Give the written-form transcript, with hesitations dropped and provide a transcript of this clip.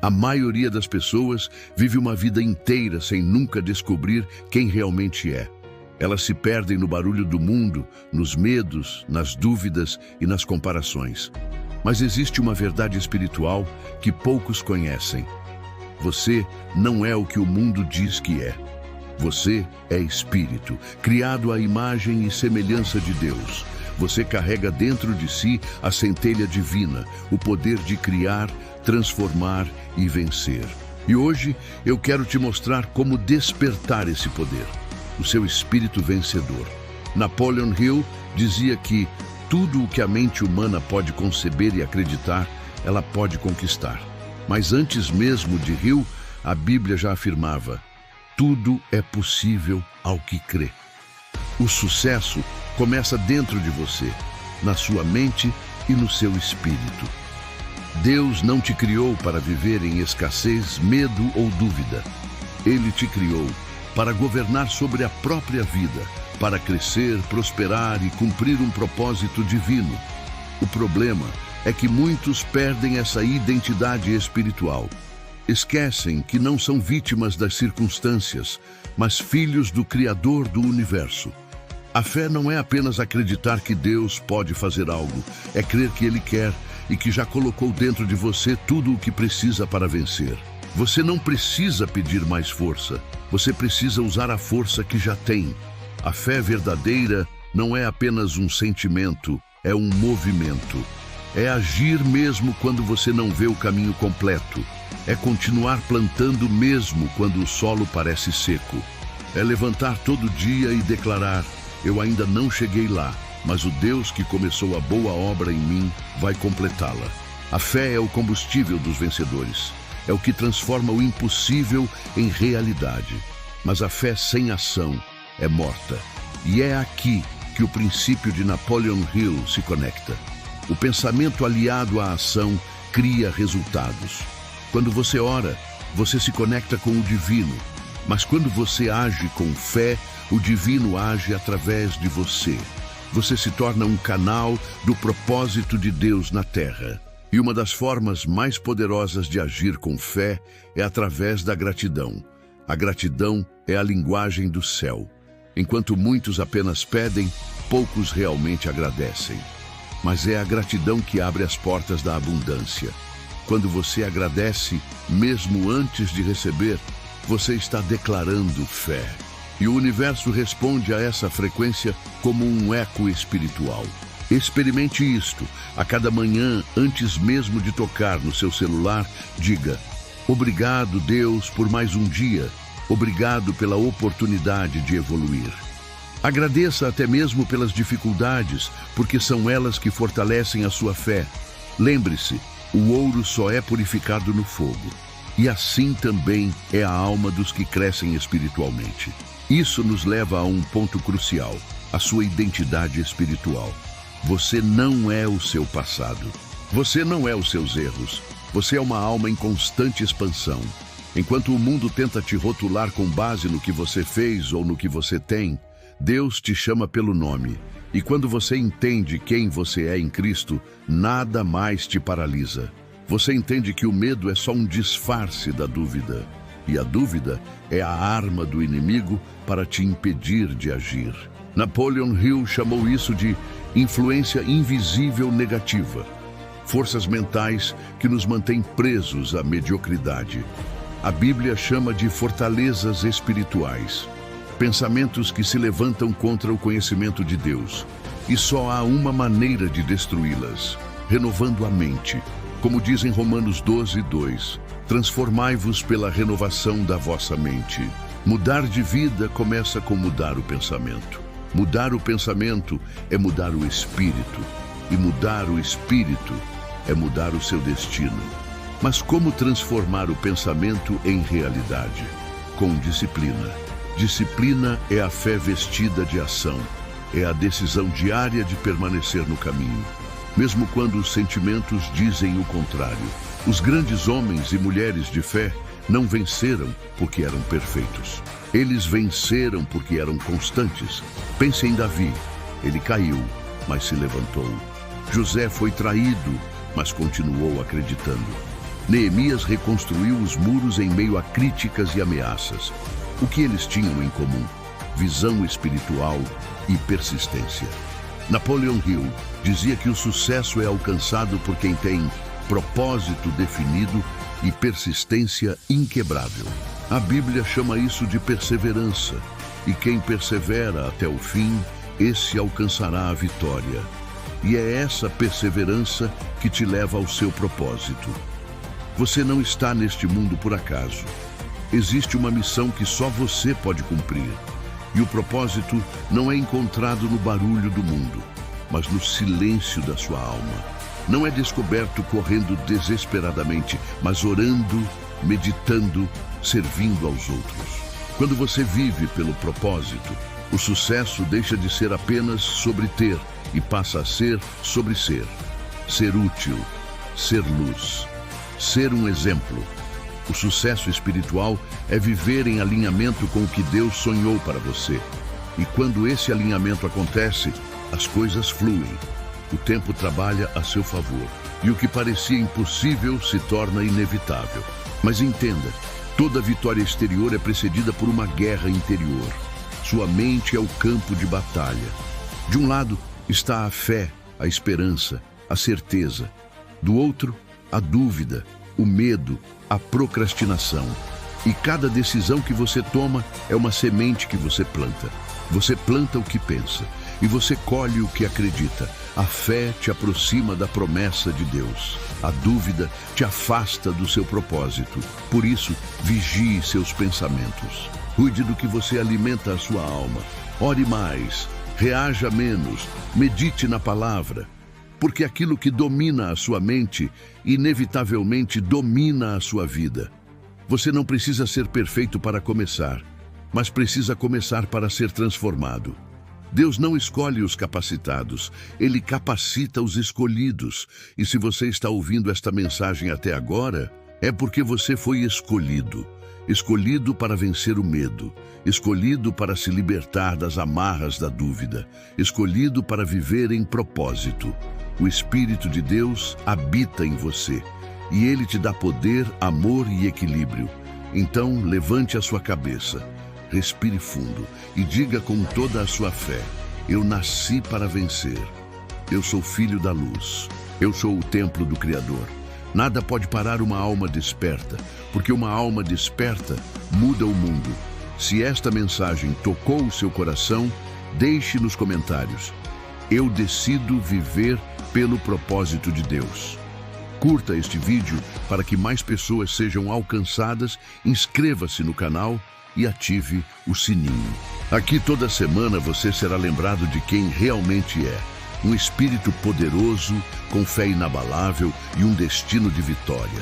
A maioria das pessoas vive uma vida inteira sem nunca descobrir quem realmente é. Elas se perdem no barulho do mundo, nos medos, nas dúvidas e nas comparações. Mas existe uma verdade espiritual que poucos conhecem. Você não é o que o mundo diz que é. Você é espírito, criado à imagem e semelhança de Deus. Você carrega dentro de si a centelha divina, o poder de criar, transformar e vencer. E hoje eu quero te mostrar como despertar esse poder, o seu espírito vencedor. Napoleon Hill dizia que tudo o que a mente humana pode conceber e acreditar, ela pode conquistar. Mas antes mesmo de Hill, a Bíblia já afirmava: tudo é possível ao que crê. O sucesso começa dentro de você, na sua mente e no seu espírito. Deus não te criou para viver em escassez, medo ou dúvida. Ele te criou para governar sobre a própria vida, para crescer, prosperar e cumprir um propósito divino. O problema é que muitos perdem essa identidade espiritual. Esquecem que não são vítimas das circunstâncias, mas filhos do Criador do universo. A fé não é apenas acreditar que Deus pode fazer algo, é crer que Ele quer e que já colocou dentro de você tudo o que precisa para vencer. Você não precisa pedir mais força, você precisa usar a força que já tem. A fé verdadeira não é apenas um sentimento, é um movimento. É agir mesmo quando você não vê o caminho completo. É continuar plantando mesmo quando o solo parece seco. É levantar todo dia e declarar: eu ainda não cheguei lá, mas o Deus que começou a boa obra em mim vai completá-la. A fé é o combustível dos vencedores. É o que transforma o impossível em realidade. Mas a fé sem ação é morta. E é aqui que o princípio de Napoleon Hill se conecta. O pensamento aliado à ação cria resultados. Quando você ora, você se conecta com o divino. Mas quando você age com fé, o divino age através de você. Você se torna um canal do propósito de Deus na terra. E uma das formas mais poderosas de agir com fé é através da gratidão. A gratidão é a linguagem do céu. Enquanto muitos apenas pedem, poucos realmente agradecem. Mas é a gratidão que abre as portas da abundância. Quando você agradece, mesmo antes de receber, você está declarando fé. E o universo responde a essa frequência como um eco espiritual. Experimente isto. A cada manhã, antes mesmo de tocar no seu celular, diga: obrigado, Deus, por mais um dia. Obrigado pela oportunidade de evoluir. Agradeça até mesmo pelas dificuldades, porque são elas que fortalecem a sua fé. Lembre-se, o ouro só é purificado no fogo. E assim também é a alma dos que crescem espiritualmente. Isso nos leva a um ponto crucial: a sua identidade espiritual. Você não é o seu passado. Você não é os seus erros. Você é uma alma em constante expansão. Enquanto o mundo tenta te rotular com base no que você fez ou no que você tem, Deus te chama pelo nome. E quando você entende quem você é em Cristo, nada mais te paralisa. Você entende que o medo é só um disfarce da dúvida. E a dúvida é a arma do inimigo para te impedir de agir. Napoleon Hill chamou isso de influência invisível negativa. Forças mentais que nos mantêm presos à mediocridade. A Bíblia chama de fortalezas espirituais. Pensamentos que se levantam contra o conhecimento de Deus. E só há uma maneira de destruí-las: renovando a mente. Como diz em Romanos 12:2, transformai-vos pela renovação da vossa mente. Mudar de vida começa com mudar o pensamento. Mudar o pensamento é mudar o espírito. E mudar o espírito é mudar o seu destino. Mas como transformar o pensamento em realidade? Com disciplina. Disciplina é a fé vestida de ação. É a decisão diária de permanecer no caminho. Mesmo quando os sentimentos dizem o contrário. Os grandes homens e mulheres de fé não venceram porque eram perfeitos. Eles venceram porque eram constantes. Pense em Davi. Ele caiu, mas se levantou. José foi traído, mas continuou acreditando. Neemias reconstruiu os muros em meio a críticas e ameaças. O que eles tinham em comum? Visão espiritual e persistência. Napoleon Hill dizia que o sucesso é alcançado por quem tem propósito definido e persistência inquebrável. A Bíblia chama isso de perseverança, e quem persevera até o fim, esse alcançará a vitória. E é essa perseverança que te leva ao seu propósito. Você não está neste mundo por acaso. Existe uma missão que só você pode cumprir. E o propósito não é encontrado no barulho do mundo, mas no silêncio da sua alma. Não é descoberto correndo desesperadamente, mas orando, meditando, servindo aos outros. Quando você vive pelo propósito, o sucesso deixa de ser apenas sobre ter e passa a ser sobre ser. Ser útil, ser luz, ser um exemplo. O sucesso espiritual é viver em alinhamento com o que Deus sonhou para você. E quando esse alinhamento acontece, as coisas fluem. O tempo trabalha a seu favor. E o que parecia impossível se torna inevitável. Mas entenda, toda vitória exterior é precedida por uma guerra interior. Sua mente é o campo de batalha. De um lado está a fé, a esperança, a certeza. Do outro, a dúvida, o medo, a procrastinação. E cada decisão que você toma é uma semente que você planta. Você planta o que pensa e você colhe o que acredita. A fé te aproxima da promessa de Deus. A dúvida te afasta do seu propósito. Por isso, vigie seus pensamentos. Cuide do que você alimenta a sua alma. Ore mais, reaja menos, medite na palavra. Porque aquilo que domina a sua mente, inevitavelmente domina a sua vida. Você não precisa ser perfeito para começar, mas precisa começar para ser transformado. Deus não escolhe os capacitados, Ele capacita os escolhidos. E se você está ouvindo esta mensagem até agora, é porque você foi escolhido. Escolhido para vencer o medo, escolhido para se libertar das amarras da dúvida, escolhido para viver em propósito. O Espírito de Deus habita em você e Ele te dá poder, amor e equilíbrio. Então, levante a sua cabeça, respire fundo e diga com toda a sua fé: eu nasci para vencer. Eu sou filho da luz. Eu sou o templo do Criador. Nada pode parar uma alma desperta, porque uma alma desperta muda o mundo. Se esta mensagem tocou o seu coração, deixe nos comentários: eu decido viver pelo propósito de Deus. Curta este vídeo para que mais pessoas sejam alcançadas, inscreva-se no canal e ative o sininho. Aqui toda semana você será lembrado de quem realmente é. Um espírito poderoso, com fé inabalável e um destino de vitória.